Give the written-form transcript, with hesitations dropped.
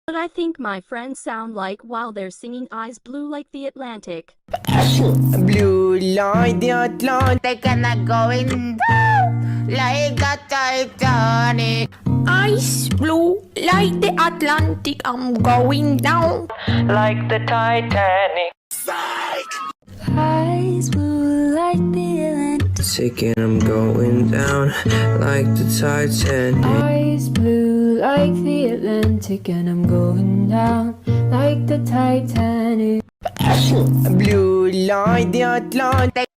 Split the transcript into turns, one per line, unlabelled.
But I think my friends sound like while they're singing eyes blue like the Atlantic.
Blue like the Atlantic,
And I'm going down like the Titanic.
Eyes blue like the Atlantic. I'm going down
like the Titanic.
Eyes blue like the Atlantic.
And I'm going down like the Titanic.
Eyes blue like the Atlantic, and I'm going down like the Titanic.
Blue like the Atlantic.